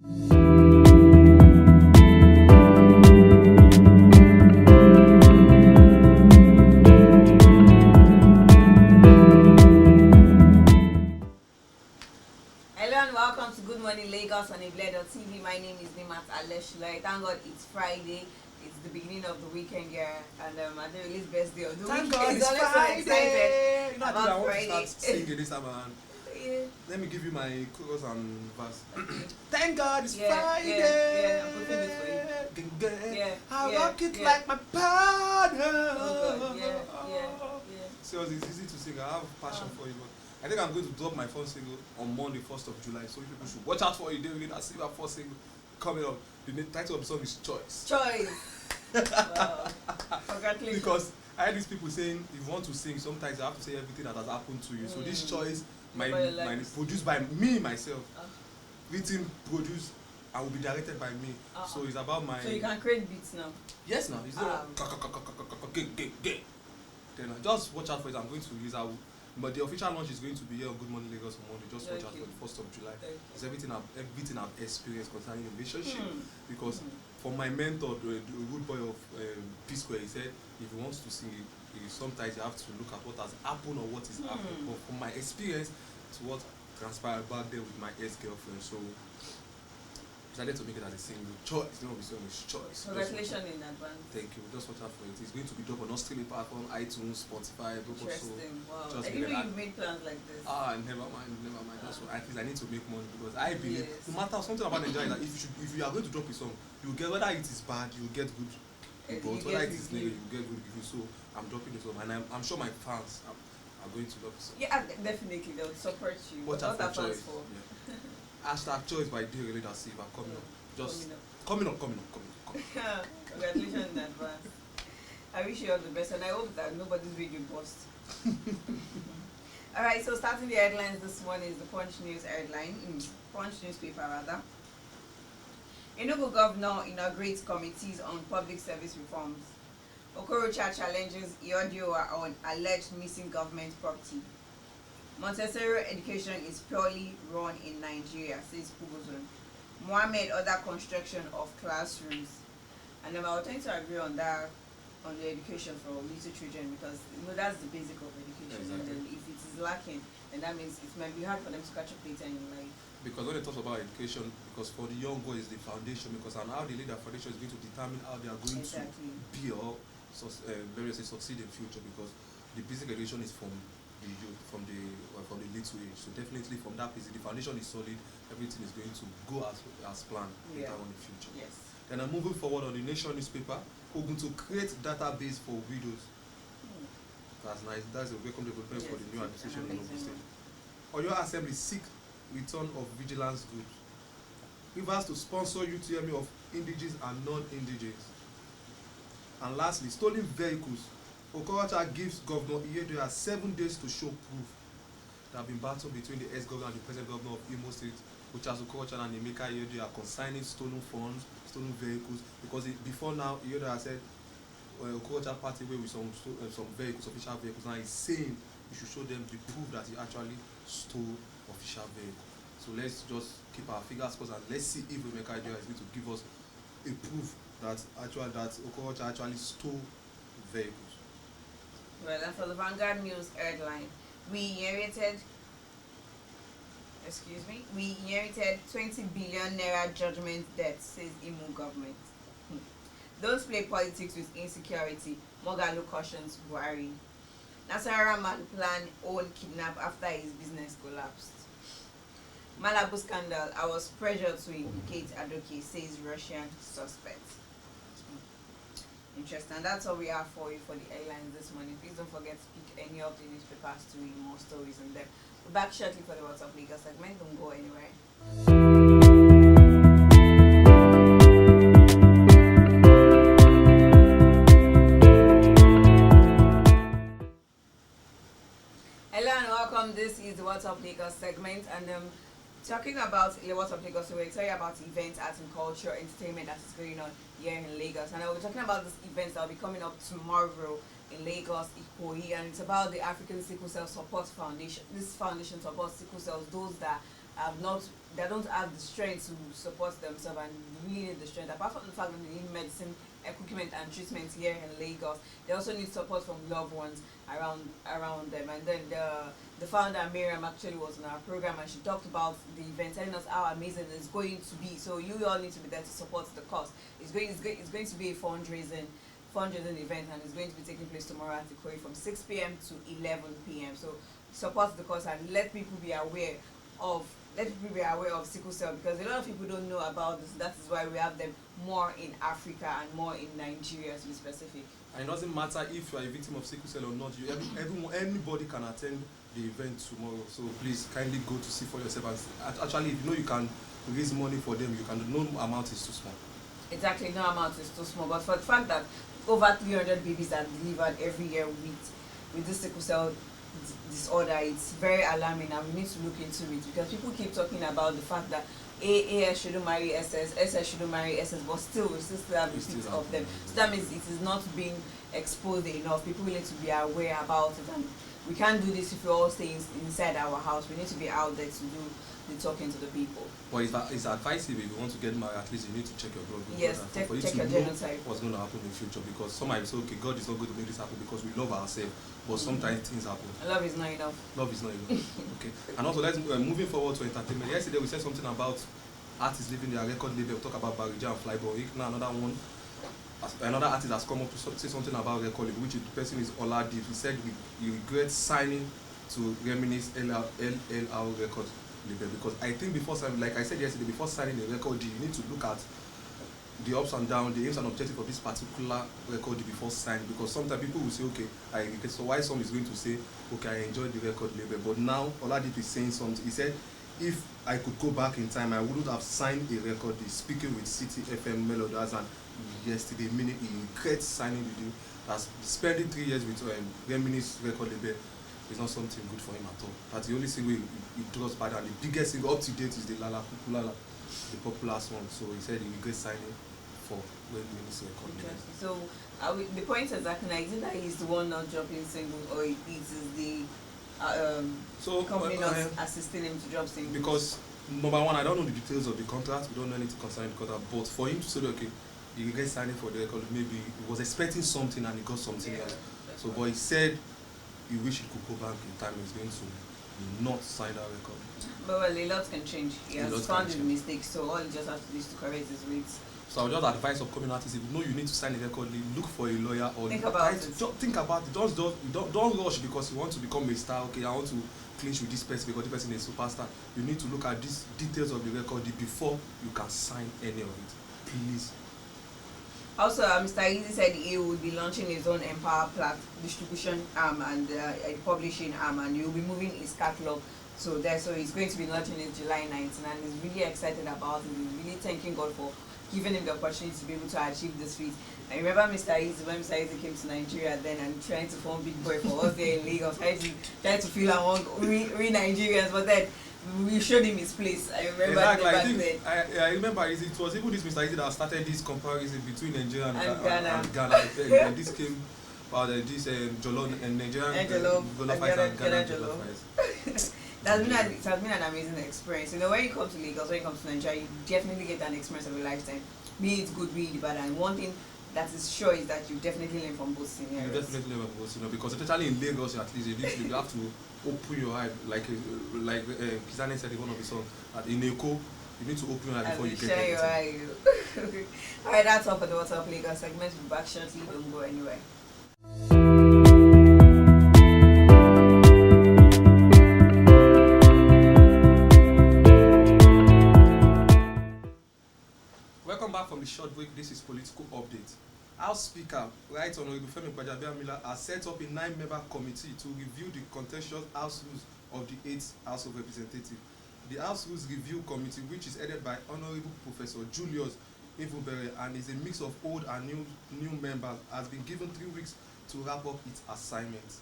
Lagos on TV. My name is Nimat Aleshulai. Thank God it's Friday. It's the beginning of the weekend here, and Adeole's best day of the Thank week. God it's Friday. You know, about I want Friday. to start singing this time around. Yeah. Let me give you my chorus and verse. Thank God it's Friday. Yeah, I'm putting this for you. I rock it like my partner. Oh, yeah. Seriously, it's easy to sing. I have passion for it, but I think I'm going to drop my first single on Monday, 1st of July. So people should watch out for it. They really that silver first single coming up. The title of the song is Choice. Wow. Congratulations. Because I heard these people saying if you want to sing, sometimes you have to say everything that has happened to you. So this choice might produced by me myself. Written, produced, and will be directed by me. So it's about my. So you can create beats now. Yes, now. It's not. Then just watch out for it. I'm going to use our. But the official launch is going to be here on Good Morning Lagos on Monday. Just watch out for the 1st of July. It's everything I've experienced concerning relationship. Because for my mentor, the good boy of P Square, he said if he wants to sing it, sometimes you have to look at what has happened or what is happening. But from my experience, it's what transpired back there with my ex-girlfriend. So I decided to make it as a single. Choice. You know, it's choice. Congratulations in advance. Thank you. Just watch out for it. It's going to be dropped on all streaming platforms, iTunes, Spotify, Interesting. Wow. Just I didn't know you made plans like this. Never mind. That's what at least I need to make money because I believe no matter something about Nigeria is that if you are going to drop a song, you get whether it is bad, you get good people. Whether it is negative, you get good reviews. So I'm dropping the song, and I'm sure my fans are going to love the song. Yeah, definitely they'll support you. Watch out for Choice. Yeah. Hashtag Choice by Dear Leader Silva coming up. Coming up. Congratulations in advance. I wish you all the best, and I hope that nobody's radio busts. Alright, so starting the headlines this morning is the Punch News headline, Punch newspaper rather. Enugu governor inaugurates committees on public service reforms. Okorocha challenges Ihedioha on alleged missing government property. Montessori education is purely run in Nigeria, says Ogun. Mohammed other construction of classrooms. And I would tend to agree on that, on the education for little children, because that's the basic of education. Exactly. And then if it is lacking, then that means it might be hard for them to catch up later in life. Because when they talk about education, because for the young boy is the foundation, because and how they lead that foundation is going to determine how they are going to be or succeed in future. Because the basic education is from the youth, from the little age. So definitely from that place, the foundation is solid. Everything is going to go as planned later on in the future. Yes. Then I'm moving forward on the Nation newspaper. Ogun to create database for widows. That's nice. That's a welcome development for the new administration in Ogun State. Oyo Assembly seek return of vigilance groups. Rivers to sponsor UTME of indigenous and non-indigenous. And lastly, stolen vehicles. Okorocha gives Governor Ihedioha 7 days to show proof. There have been battles between the ex-governor and the present governor of Imo State, which has Okorocha and Ihedioha consigning stolen funds, stolen vehicles. Because before now, Ihedioha said Okorocha parted away with some vehicles, official vehicles. Now he's saying you should show them the proof that he actually stole official vehicles. So let's just keep our fingers crossed and let's see if Ihedioha is going to give us a proof that Okorocha actually stole vehicles. Well, and for the Vanguard News headline, we inherited 20 billion naira judgment debt, says IMO government. Don't play politics with insecurity, Moghalu cautions Buhari. Nasara man plan own kidnap after his business collapsed. Malabu scandal, I was pressured to implicate Adoke, says Russian suspect. Interesting. And that's all we have for you for the headlines this morning. Please don't forget to pick any of the newspapers to read more stories in them. We're back shortly for the WhatsApp Lagos segment. Don't go anywhere. Hello and welcome. This is the WhatsApp Lagos segment, and talking about WhatsApp Lagos, so we're telling you about events, arts and culture, entertainment that is going on here in Lagos. And we're talking about this event that will be coming up tomorrow in Lagos, Ikoyi, and it's about the African Sickle Cell Support Foundation. This foundation supports sickle cells, those that they don't have the strength to support themselves and really need the strength. Apart from the fact that they need medicine, equipment and treatment here in Lagos, they also need support from loved ones around them. And then the founder Miriam actually was on our program and she talked about the event, telling us how amazing it's going to be. So you all need to be there to support the cause. It's going to be a fundraising event, and it's going to be taking place tomorrow at Ikoyi from 6 p.m. to 11 p.m. So support the cause and let people be aware of sickle cell, because a lot of people don't know about this. That is why we have them more in Africa and more in Nigeria, to be specific. And it doesn't matter if you are a victim of sickle cell or not. Anybody can attend the event tomorrow. So please kindly go to see for yourself. And actually, if you know you can raise money for them, you can. No amount is too small. Exactly, no amount is too small. But for the fact that over 300 babies are delivered every year with this sickle cell disorder, it's very alarming, and we need to look into it, because people keep talking about the fact that AS shouldn't marry SS shouldn't marry SS, but still we still have repeats of them. So that means it is not being exposed enough. People need to be aware about it, and we can't do this if we all stay inside our house. We need to be out there to do the talking to the people. Well, it's advisable if you want to get married, at least you need to check your blood group. Yes, check your genotype. What's going to happen in the future, because some might say, okay, God is not going to make this happen because we love ourselves, but sometimes things happen. Love is not enough. Love is not enough. Okay. And also, let's moving forward to entertainment. Yesterday we said something about artists leaving their record label. We talk about Barija and Flyboy. Now another artist has come up to say something about record label, which the person is Oladi. He said he regrets signing to Reminisce LR record label, because I think before signing, like I said yesterday, before signing a record deal, you need to look at the ups and downs, the aims and objectives of this particular record deal before signing. Because sometimes people will say, okay, so why some is going to say, okay, I enjoyed the record label, but now Oladipo is saying something. He said, if I could go back in time, I wouldn't have signed a record deal. Speaking with City FM Melodies, and yesterday, meaning he regrets signing the deal. As spending 3 years with Reminisce record label is not something good for him at all. That's the only single he draws bad, and the biggest single up to date is the Lala Kukulala, the popular one. So he said he regrets signing for Reminisce record label. So the point is that is it that he's the one not dropping singles, or it is the company not assisting him to drop singles? Because number one, I don't know the details of the contract. We don't know anything concerning the contract. But for him to say, okay, he regrets signing for the record, maybe he was expecting something and he got something else. So, but he said he wished he could go back in time. He's going to not sign that record. But well, a lot can change. He has found the mistakes, so all he just has to do is to correct his ways. So I would just advise upcoming artists, if you know you need to sign a record, look for a lawyer, or think about it. Think about it. Don't rush because you want to become a star. Okay, I want to clinch with this person because this person is a superstar. You need to look at these details of the record before you can sign any of it. Please. Also, Mr. Easy said he would be launching his own Empower distribution arm and a publishing arm, and he will be moving his catalog. So he's going to be launching it July 19th, and he's really excited about it. He's really thanking God for giving him the opportunity to be able to achieve this feat. I remember Mr. Easy, when Mr. Easy came to Nigeria then and trying to form Big Boy for us there in Lagos, trying to feel among we Nigerians, but then we showed him his place. I remember exactly. I remember it was even this Mr. Easy that started this comparison between Nigeria and Ghana. And this came about this Jollof and Nigerian Jollof rice and Ghana Jollof rice. It has been an amazing experience. You know, when you come to Lagos, when you come to Nigeria, you definitely get an experience of a lifetime. Be it good, be it bad. And one thing that is sure is that you definitely learn from both scenarios. You definitely learn from both scenarios, because especially in Lagos, at least you have to open your eye, like Kizane said in one of his songs, in Enugu, you need to open your eye before you get there. Your eye. Alright, that's all for the What's Up Lagos segment. We'll be back shortly. Don't go anywhere. Welcome back from the short break. This is Political Update. House Speaker, Right Honorable Femi Gbajabiamila, has set up a 9-member committee to review the contentious House rules of the 8th House of Representatives. The House Rules Review Committee, which is headed by Honorable Professor Julius Ivubere and is a mix of old and new members, has been given 3 weeks to wrap up its assignment.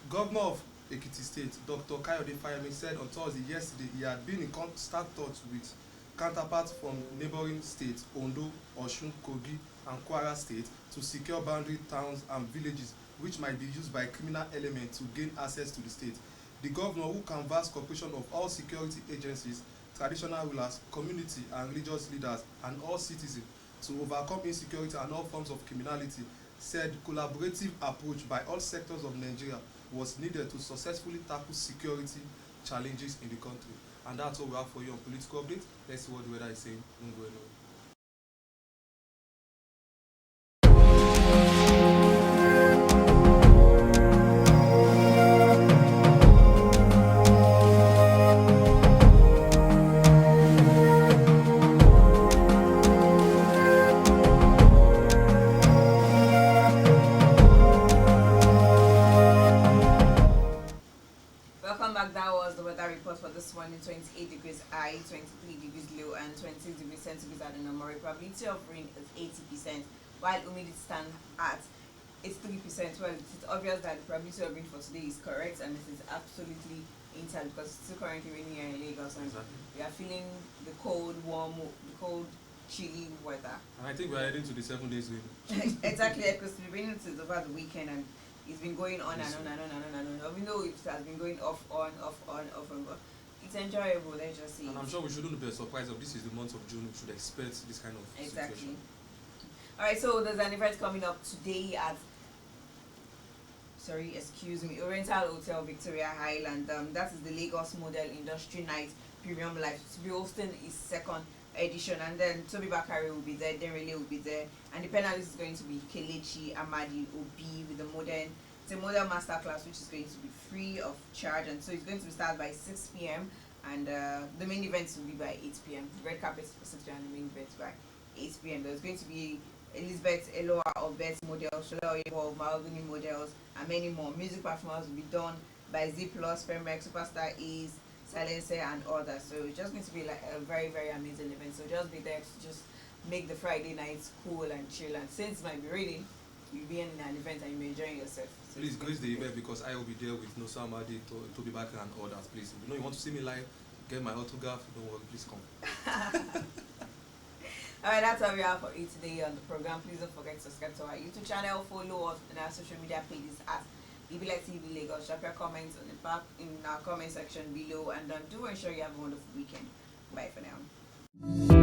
Governor of Ekiti State, Dr. Kayode Fayemi, said on Thursday yesterday he had been in constant touch with counterparts from neighboring states, Ondo, Osun, Kogi, and Kwara State, to secure boundary towns and villages which might be used by criminal elements to gain access to the state. The governor, who canvassed cooperation of all security agencies, traditional rulers, community and religious leaders, and all citizens to overcome insecurity and all forms of criminality, said collaborative approach by all sectors of Nigeria was needed to successfully tackle security challenges in the country. And that's all we have for you on political update. Let's see what the weather is saying. Don't go anywhere. Welcome back. That was the weather report for this morning. 28 degrees high, 23 degrees low, and 26 degrees centigrade at the normal. Probability of rain is 80%, while humidity stands at 83%. Well, it's obvious that the probability of rain for today is correct, and it is absolutely intact because it's still currently raining here in Lagos, and we are feeling the cold, warm, the cold, chilly weather. And I think we are heading to the 7 days rain. Exactly, because it's been raining since over the weekend, and it's been going on and on and on and on and on. Even though it has been going off, on, but it's enjoyable, let's just say. And I'm sure we shouldn't be surprised if this is the month of June. We should expect this kind of Exactly. situation. Alright, so there's an event coming up today at Oriental Hotel, Victoria Highland. That is the Lagos Model Industry Night Premium Life. To be hosting its second edition, and then Toby Bakari will be there, Denrele will be there, and the panelist is going to be Kelechi Amadi Obi with it's a model masterclass which is going to be free of charge, and so it's going to be started by 6 p.m. and the main event will be by 8 p.m. The red carpet is for 6 p.m. and the main event by 8 p.m. There's going to be Elizabeth Eloa of Best Models, Shola Oyebo of Mahogany Models, and many more. Music performance will be done by Z Plus, Femrek, Superstar Ace, Silencer, and others. So it's just going to be like a very, very amazing event. So just be there to just make the Friday nights cool and chill. And since it might be raining, you'll be in an event and you'll be enjoying yourself. So please grace the event because I will be there with Nosa Amadi, Toby Bakari, and others. Please, if you want to see me live, get my autograph. Don't worry, please come. Alright, that's all we have for you today on the program. Please don't forget to subscribe to our YouTube channel, follow us on our social media pages at Like TV Lagos. Drop your comments on the back in our comment section below, and do ensure you have a wonderful weekend. Bye for now.